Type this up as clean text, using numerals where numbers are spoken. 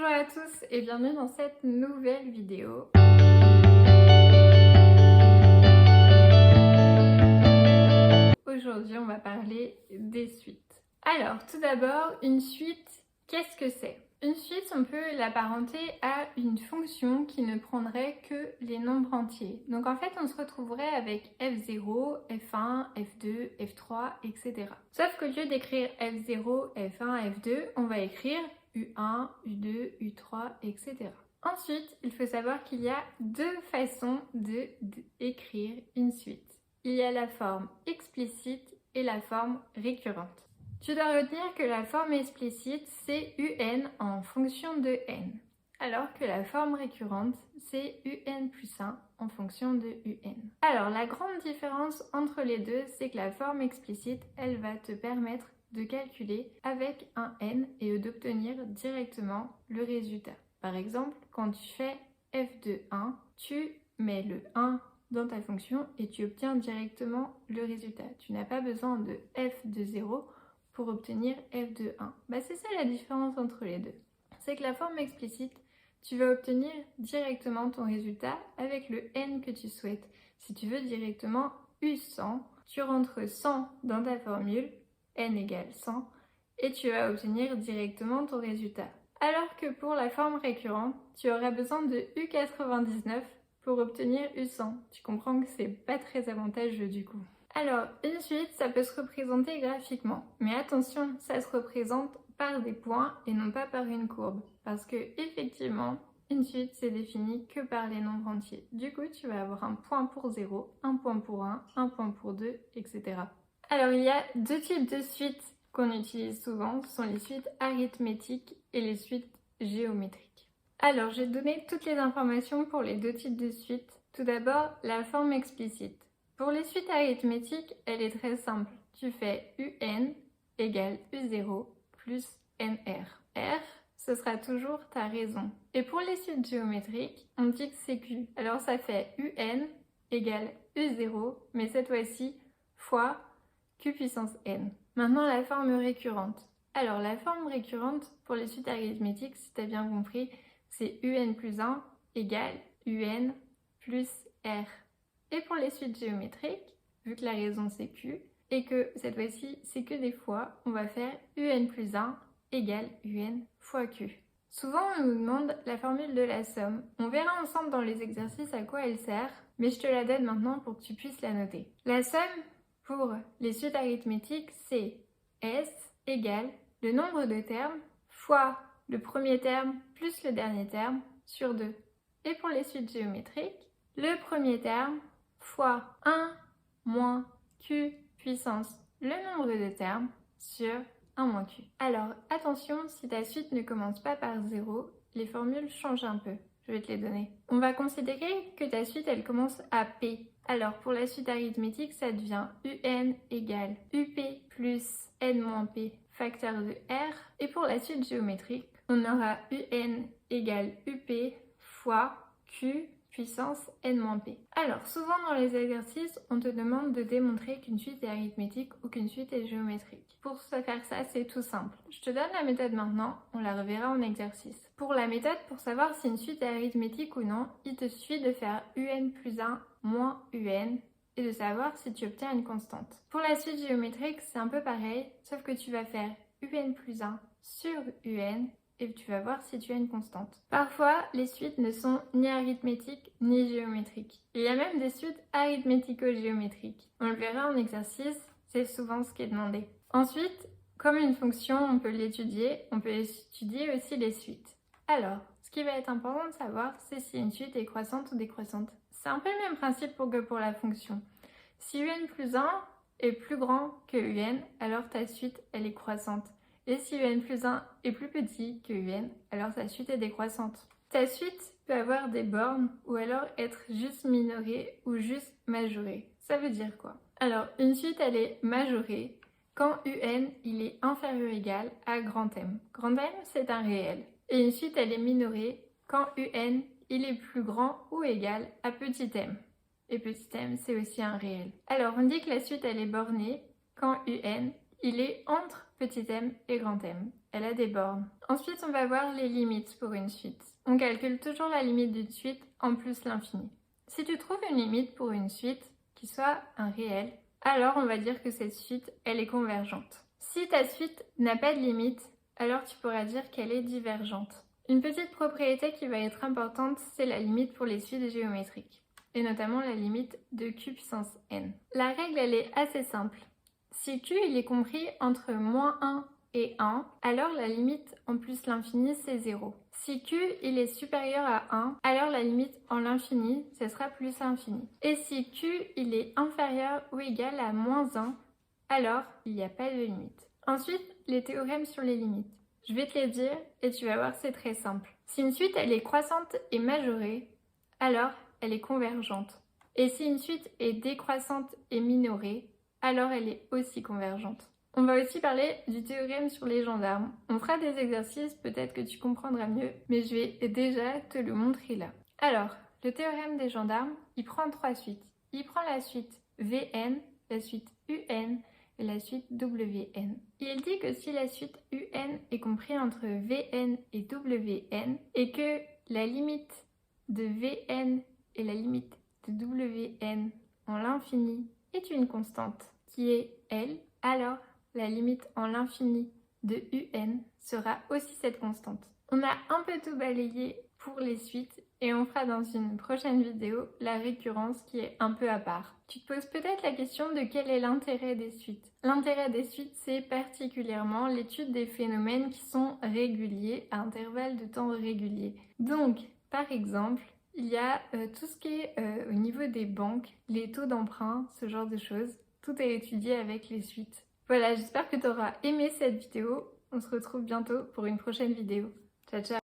Bonjour à tous et bienvenue dans cette nouvelle vidéo. Aujourd'hui, on va parler des suites. Alors, tout d'abord, une suite, qu'est-ce que c'est? Une suite, on peut l'apparenter à une fonction qui ne prendrait que les nombres entiers. Donc en fait, on se retrouverait avec f0, f1, f2, f3, etc. Sauf qu'au lieu d'écrire f0, f1, f2, on va écrire U1, U2, U3, etc. Ensuite, il faut savoir qu'il y a deux façons d'écrire une suite. Il y a la forme explicite et la forme récurrente. Tu dois retenir que la forme explicite, c'est un en fonction de n, alors que la forme récurrente, c'est un plus 1 en fonction de un. Alors, la grande différence entre les deux, c'est que la forme explicite, elle va te permettre de calculer avec un n et d'obtenir directement le résultat. Par exemple, quand tu fais f de 1, tu mets le 1 dans ta fonction et tu obtiens directement le résultat. Tu n'as pas besoin de f de 0 pour obtenir f de 1. C'est ça la différence entre les deux. C'est que la forme explicite, tu vas obtenir directement ton résultat avec le n que tu souhaites. Si tu veux directement U100, tu rentres 100 dans ta formule, n égale 100, et tu vas obtenir directement ton résultat. Alors que pour la forme récurrente, tu auras besoin de U99 pour obtenir U100. Tu comprends que c'est pas très avantageux du coup. Alors, une suite, ça peut se représenter graphiquement. Mais attention, ça se représente par des points et non pas par une courbe. Parce que, effectivement, une suite, c'est défini que par les nombres entiers. Du coup, tu vas avoir un point pour 0, un point pour 1, un point pour 2, etc. Alors, il y a deux types de suites qu'on utilise souvent. Ce sont les suites arithmétiques et les suites géométriques. Alors, j'ai donné toutes les informations pour les deux types de suites. Tout d'abord, la forme explicite. Pour les suites arithmétiques, elle est très simple. Tu fais un égale u0 plus nr. R, ce sera toujours ta raison. Et pour les suites géométriques, on dit que c'est q. Alors ça fait un égale u0, mais cette fois-ci fois q puissance n. Maintenant la forme récurrente. Alors la forme récurrente pour les suites arithmétiques, si tu as bien compris, c'est un plus 1 égale un plus r. Et pour les suites géométriques, vu que la raison c'est q, et que cette fois-ci c'est que des fois, on va faire un plus 1 égale un fois q. Souvent on nous demande la formule de la somme. On verra ensemble dans les exercices à quoi elle sert, mais je te la donne maintenant pour que tu puisses la noter. La somme pour les suites arithmétiques, c'est S égale le nombre de termes fois le premier terme plus le dernier terme sur 2. Et pour les suites géométriques, le premier terme fois 1 moins q puissance le nombre de termes sur 1 moins q. Alors attention, si ta suite ne commence pas par 0, les formules changent un peu. Je vais te les donner. On va considérer que ta suite elle commence à P. Alors pour la suite arithmétique, ça devient un égale up plus n moins p facteur de r. Et pour la suite géométrique, on aura un égale up fois q puissance n-p. Alors, souvent dans les exercices, on te demande de démontrer qu'une suite est arithmétique ou qu'une suite est géométrique. Pour faire ça, c'est tout simple. Je te donne la méthode maintenant, on la reverra en exercice. Pour la méthode, pour savoir si une suite est arithmétique ou non, il te suffit de faire un plus 1 moins un et de savoir si tu obtiens une constante. Pour la suite géométrique, c'est un peu pareil, sauf que tu vas faire un plus 1 sur un et tu vas voir si tu as une constante. Parfois, les suites ne sont ni arithmétiques ni géométriques. Il y a même des suites arithmético-géométriques. On le verra en exercice, c'est souvent ce qui est demandé. Ensuite, comme une fonction, on peut l'étudier, on peut étudier aussi les suites. Alors, ce qui va être important de savoir, c'est si une suite est croissante ou décroissante. C'est un peu le même principe que pour la fonction. Si un plus 1 est plus grand que un, alors ta suite, elle est croissante. Et si un plus 1 est plus petit que un, alors ta suite est décroissante. Ta suite peut avoir des bornes ou alors être juste minorée ou juste majorée. Ça veut dire quoi? Alors, une suite, elle est majorée quand un il est inférieur ou égal à grand M. Grand M, c'est un réel. Et une suite, elle est minorée quand un il est plus grand ou égal à petit m. Et petit m, c'est aussi un réel. Alors, on dit que la suite, elle est bornée quand un il est entre petit m et grand M. Elle a des bornes. Ensuite, on va voir les limites pour une suite. On calcule toujours la limite d'une suite en plus l'infini. Si tu trouves une limite pour une suite qui soit un réel, alors on va dire que cette suite, elle est convergente. Si ta suite n'a pas de limite, alors tu pourras dire qu'elle est divergente. Une petite propriété qui va être importante, c'est la limite pour les suites géométriques, et notamment la limite de q puissance n. La règle, elle est assez simple. Si q il est compris entre moins 1 et 1, alors la limite en plus l'infini, c'est 0. Si q il est supérieur à 1, alors la limite en l'infini, ce sera plus l'infini. Et si q il est inférieur ou égal à moins 1, alors il n'y a pas de limite. Ensuite, les théorèmes sur les limites. Je vais te les dire et tu vas voir, c'est très simple. Si une suite elle est croissante et majorée, alors elle est convergente. Et si une suite est décroissante et minorée, alors elle est aussi convergente. On va aussi parler du théorème sur les gendarmes. On fera des exercices, peut-être que tu comprendras mieux, mais je vais déjà te le montrer là. Alors, le théorème des gendarmes, il prend 3 suites. Il prend la suite Vn, la suite Un et la suite Wn. Il dit que si la suite Un est comprise entre Vn et Wn et que la limite de Vn et la limite de Wn en l'infini est une constante qui est L, alors la limite en l'infini de Un sera aussi cette constante. On a un peu tout balayé pour les suites et on fera dans une prochaine vidéo la récurrence qui est un peu à part. Tu te poses peut-être la question de quel est l'intérêt des suites. L'intérêt des suites, c'est particulièrement l'étude des phénomènes qui sont réguliers à intervalles de temps réguliers. Donc, par exemple, il y a tout ce qui est au niveau des banques, les taux d'emprunt, ce genre de choses. Tout est étudié avec les suites. Voilà, j'espère que tu auras aimé cette vidéo. On se retrouve bientôt pour une prochaine vidéo. Ciao, ciao!